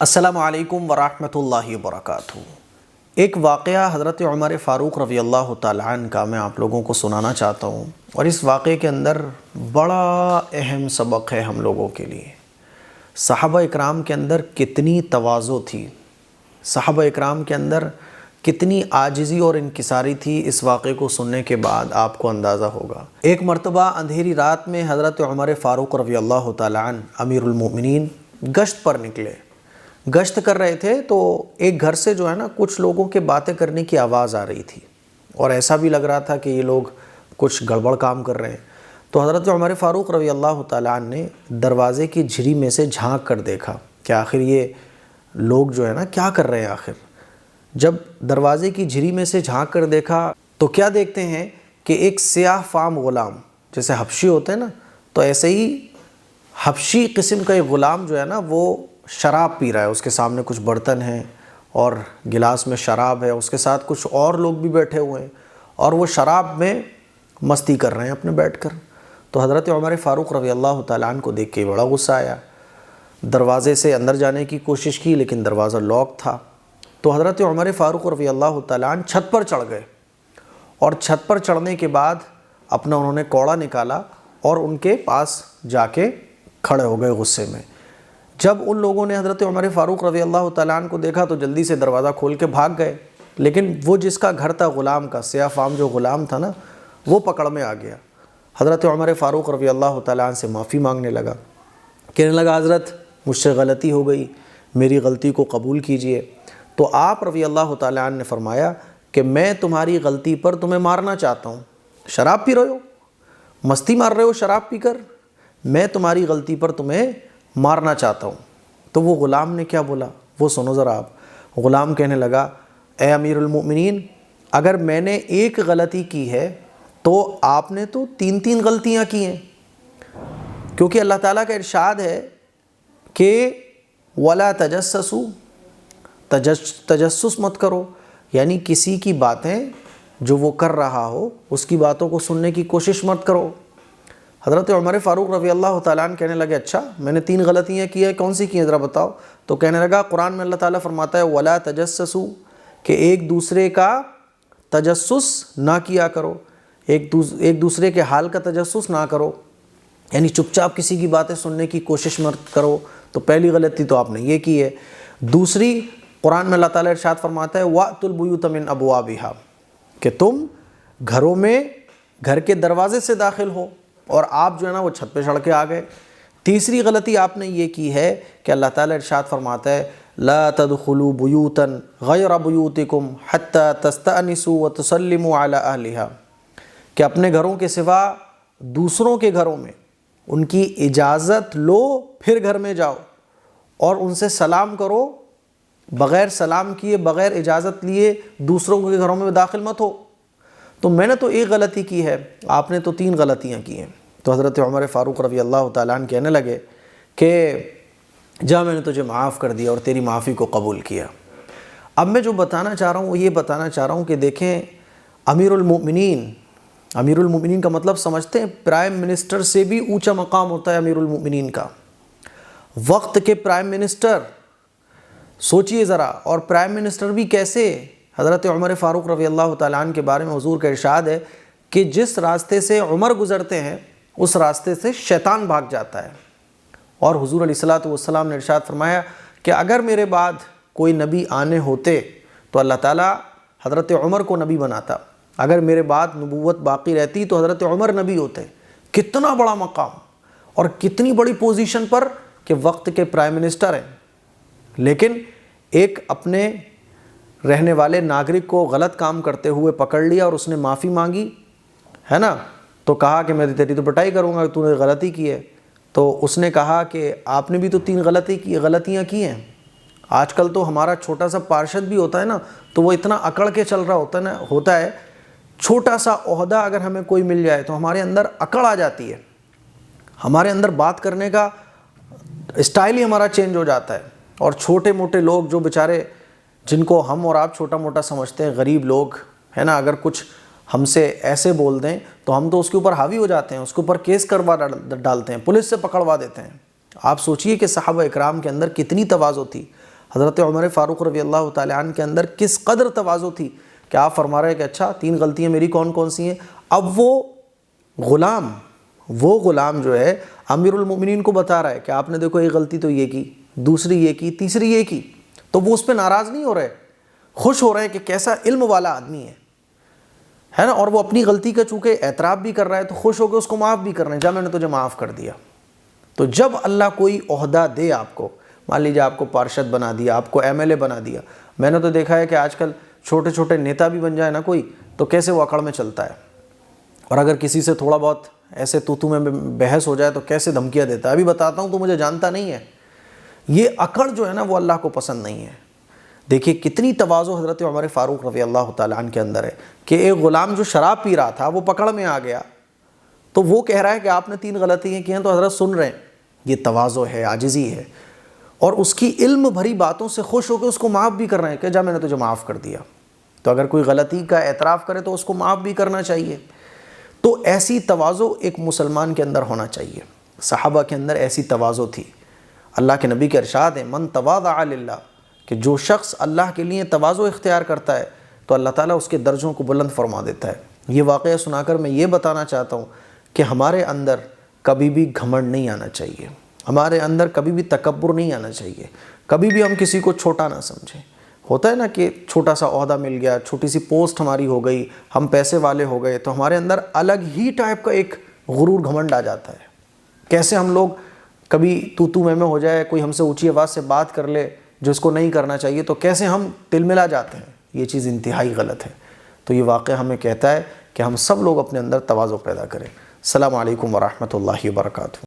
السلام علیکم ورحمۃ اللہ وبرکاتہ۔ ایک واقعہ حضرت عمر فاروق رضی اللہ تعالیٰ عنہ کا میں آپ لوگوں کو سنانا چاہتا ہوں، اور اس واقعے کے اندر بڑا اہم سبق ہے ہم لوگوں کے لیے۔ صحابہ اکرام کے اندر کتنی تواضع تھی، صحابہ اکرام کے اندر کتنی عاجزی اور انکساری تھی، اس واقعے کو سننے کے بعد آپ کو اندازہ ہوگا۔ ایک مرتبہ اندھیری رات میں حضرت عمر فاروق رضی اللہ تعالیٰ عنہ امیر المؤمنین گشت پر نکلے، گشت کر رہے تھے تو ایک گھر سے جو ہے نا کچھ لوگوں کے باتیں کرنے کی آواز آ رہی تھی، اور ایسا بھی لگ رہا تھا کہ یہ لوگ کچھ گڑبڑ کام کر رہے ہیں۔ تو حضرت عمر فاروق رضی اللہ تعالیٰ عنہ نے دروازے کی جھری میں سے جھانک کر دیکھا کہ آخر یہ لوگ جو ہے نا کیا کر رہے ہیں۔ آخر جب دروازے کی جھری میں سے جھانک کر دیکھا تو کیا دیکھتے ہیں کہ ایک سیاہ فام غلام، جیسے حبشی ہوتے ہیں نا، تو ایسے ہی حبشی قسم کا ایک غلام جو ہے نا وہ شراب پی رہا ہے۔ اس کے سامنے کچھ برتن ہیں اور گلاس میں شراب ہے، اس کے ساتھ کچھ اور لوگ بھی بیٹھے ہوئے ہیں اور وہ شراب میں مستی کر رہے ہیں اپنے بیٹھ کر۔ تو حضرت عمر فاروق رضی اللہ تعالیٰ عنہ کو دیکھ کے بڑا غصہ آیا، دروازے سے اندر جانے کی کوشش کی لیکن دروازہ لاک تھا۔ تو حضرت عمر فاروق رضی اللہ تعالیٰ عنہ چھت پر چڑھ گئے، اور چھت پر چڑھنے کے بعد اپنا انہوں نے کوڑا نکالا اور ان کے پاس جا کے کھڑے ہو گئے غصے میں۔ جب ان لوگوں نے حضرت عمر فاروق رضی اللہ تعالیٰ عنہ کو دیکھا تو جلدی سے دروازہ کھول کے بھاگ گئے، لیکن وہ جس کا گھر تھا غلام کا، سیاہ فام جو غلام تھا نا، وہ پکڑ میں آ گیا۔ حضرت عمر فاروق رضی اللہ تعالیٰ عنہ سے معافی مانگنے لگا، کہنے لگا حضرت مجھ سے غلطی ہو گئی، میری غلطی کو قبول کیجئے۔ تو آپ رضی اللہ تعالیٰ عنہ نے فرمایا کہ میں تمہاری غلطی پر تمہیں مارنا چاہتا ہوں۔ شراب پی رہے ہو، مستی مار رہے ہو شراب پی کر، میں تمہاری غلطی پر تمہیں مارنا چاہتا ہوں۔ تو وہ غلام نے کیا بولا وہ سنو ذرا آپ۔ غلام کہنے لگا اے امیر المؤمنین، اگر میں نے ایک غلطی کی ہے تو آپ نے تو تین غلطیاں کی ہیں، کیونکہ اللہ تعالیٰ کا ارشاد ہے کہ وَلَا تَجَسَّسُوا، تجسس مت کرو، یعنی کسی کی باتیں جو وہ کر رہا ہو اس کی باتوں کو سننے کی کوشش مت کرو۔ حضرت عمر فاروق رضی اللہ تعالیٰ عنہ کہنے لگے اچھا میں نے 3 غلطیاں کی ہیں، کون سی کی ہیں ذرا بتاؤ۔ تو کہنے لگا قرآن میں اللہ تعالیٰ فرماتا ہے وَلَا تَجَسَّسُوا، کہ ایک دوسرے کا تجسس نہ کیا کرو، ایک دوسرے کے حال کا تجسس نہ کرو، یعنی چپ چاپ کسی کی باتیں سننے کی کوشش مت کرو۔ تو پہلی غلطی تو آپ نے یہ کی ہے۔ دوسری، قرآن میں اللہ تعالیٰ ارشاد فرماتا ہے وَأْتُوا الْبُيُوتَ مِنْ أَبْوَابِهَا، کہ تم گھروں میں گھر کے دروازے سے داخل ہو، اور آپ جو ہے نا وہ چھت پہ چڑھ کے آ گئے۔ تیسری غلطی آپ نے یہ کی ہے کہ اللہ تعالیٰ ارشاد فرماتا ہے لا تدخلوا بیوتا غیر بیوتکم حتی تستأنسوا وتسلموا علی اہلہا، کہ اپنے گھروں کے سوا دوسروں کے گھروں میں ان کی اجازت لو پھر گھر میں جاؤ، اور ان سے سلام کرو، بغیر سلام کیے بغیر اجازت لیے دوسروں کے گھروں میں داخل مت ہو۔ تو میں نے تو ایک غلطی کی ہے، آپ نے تو 3 غلطیاں کی ہیں۔ تو حضرت عمر فاروق رضی اللہ تعالیٰ عنہ کہنے لگے کہ جا میں نے تجھے معاف کر دیا اور تیری معافی کو قبول کیا۔ اب میں جو بتانا چاہ رہا ہوں وہ یہ بتانا چاہ رہا ہوں کہ دیکھیں امیر المؤمنین کا مطلب سمجھتے ہیں، پرائم منسٹر سے بھی اونچا مقام ہوتا ہے امیر المؤمنین کا، وقت کے پرائم منسٹر، سوچئے ذرا، اور پرائم منسٹر بھی کیسے۔ حضرت عمر فاروق رضی اللہ تعالیٰ عنہ کے بارے میں حضور کا ارشاد ہے کہ جس راستے سے عمر گزرتے ہیں اس راستے سے شیطان بھاگ جاتا ہے، اور حضور علیہ الصلوۃ والسلام نے ارشاد فرمایا کہ اگر میرے بعد کوئی نبی آنے ہوتے تو اللہ تعالیٰ حضرت عمر کو نبی بناتا، اگر میرے بعد نبوت باقی رہتی تو حضرت عمر نبی ہوتے۔ کتنا بڑا مقام اور کتنی بڑی پوزیشن پر کہ وقت کے پرائم منسٹر ہیں، لیکن ایک اپنے رہنے والے ناگرک کو غلط کام کرتے ہوئے پکڑ لیا اور اس نے معافی مانگی ہے نا، تو کہا کہ میں تیری تو پٹائی کروں گا، تو نے غلطی کی ہے۔ تو اس نے کہا کہ آپ نے بھی تو 3 غلطیاں کی ہیں۔ آج کل تو ہمارا چھوٹا سا پارشد بھی ہوتا ہے نا، تو وہ اتنا اکڑ کے چل رہا ہوتا ہے، چھوٹا سا عہدہ اگر ہمیں کوئی مل جائے تو ہمارے اندر اکڑ آ جاتی ہے، ہمارے اندر بات کرنے کا اسٹائل ہی ہمارا چینج ہو جاتا ہے۔ اور چھوٹے موٹے لوگ جو بیچارے، جن کو ہم اور آپ چھوٹا موٹا سمجھتے ہیں، غریب لوگ ہے نا، اگر کچھ ہم سے ایسے بول دیں تو ہم تو اس کے اوپر حاوی ہو جاتے ہیں، اس کے اوپر کیس کروا ڈالتے ہیں، پولیس سے پکڑوا دیتے ہیں۔ آپ سوچئے کہ صحابہ اکرام کے اندر کتنی تواضع تھی۔ حضرت عمر فاروق رضی اللہ تعالیٰ عنہ کے اندر کس قدر تواضع تھی کہ آپ فرما رہے ہیں کہ اچھا 3 غلطیاں میری کون کون سی ہیں. اب وہ غلام جو ہے امیر المومنین کو بتا رہا ہے کہ آپ نے دیکھو ایک غلطی تو یہ کی، دوسری یہ کی، تیسری یہ کی. تو وہ اس پہ ناراض نہیں ہو رہے، خوش ہو رہے ہیں کہ کیسا علم والا آدمی ہے نا. اور وہ اپنی غلطی کا چونکہ اعتراف بھی کر رہا ہے تو خوش ہو کے اس کو معاف بھی کر رہے ہیں، جا میں نے تجھے معاف کر دیا. تو جب اللہ کوئی عہدہ دے آپ کو، مان لیجیے آپ کو پارشد بنا دیا، آپ کو ایم ایل اے بنا دیا. میں نے تو دیکھا ہے کہ آج کل چھوٹے چھوٹے نیتا بھی بن جائے نا کوئی، تو کیسے وہ اکڑ میں چلتا ہے، اور اگر کسی سے تھوڑا بہت ایسے تو میں بحث ہو جائے تو کیسے دھمکیاں دیتا ہے. ابھی بتاتا ہوں تو مجھے جانتا نہیں ہے. یہ اکڑ جو ہے نا وہ اللہ کو پسند نہیں ہے. دیکھیے کتنی تواضع حضرت عمر فاروق رضی اللہ تعالیٰ عنہ کے اندر ہے کہ ایک غلام جو شراب پی رہا تھا وہ پکڑ میں آ گیا، تو وہ کہہ رہا ہے کہ آپ نے 3 غلطیاں کی ہیں، تو حضرت سن رہے ہیں. یہ تواضع ہے، عاجزی ہے، اور اس کی علم بھری باتوں سے خوش ہو کے اس کو معاف بھی کر رہے ہیں کہ جا میں نے تجھے معاف کر دیا. تو اگر کوئی غلطی کا اعتراف کرے تو اس کو معاف بھی کرنا چاہیے. تو ایسی تواضع ایک مسلمان کے اندر ہونا چاہیے. صحابہ کے اندر ایسی تواضع تھی. اللہ کے نبی کے ارشاد ہے من تواضع للہ، کہ جو شخص اللہ کے لیے تواضع اختیار کرتا ہے تو اللہ تعالیٰ اس کے درجوں کو بلند فرما دیتا ہے. یہ واقعہ سنا کر میں یہ بتانا چاہتا ہوں کہ ہمارے اندر کبھی بھی گھمنڈ نہیں آنا چاہیے، ہمارے اندر کبھی بھی تکبر نہیں آنا چاہیے، کبھی بھی ہم کسی کو چھوٹا نہ سمجھیں. ہوتا ہے نا کہ چھوٹا سا عہدہ مل گیا، چھوٹی سی پوسٹ ہماری ہو گئی، ہم پیسے والے ہو گئے، تو ہمارے اندر الگ ہی ٹائپ کا ایک غرور گھمنڈ آ جاتا ہے. کیسے ہم لوگ کبھی تو میں ہو جائے، کوئی ہم سے اونچی آواز سے بات کر لے جو اس کو نہیں کرنا چاہیے، تو کیسے ہم تل ملا جاتے ہیں. یہ چیز انتہائی غلط ہے. تو یہ واقعہ ہمیں کہتا ہے کہ ہم سب لوگ اپنے اندر تواضع پیدا کریں. السلام علیکم ورحمۃ اللہ وبرکاتہ.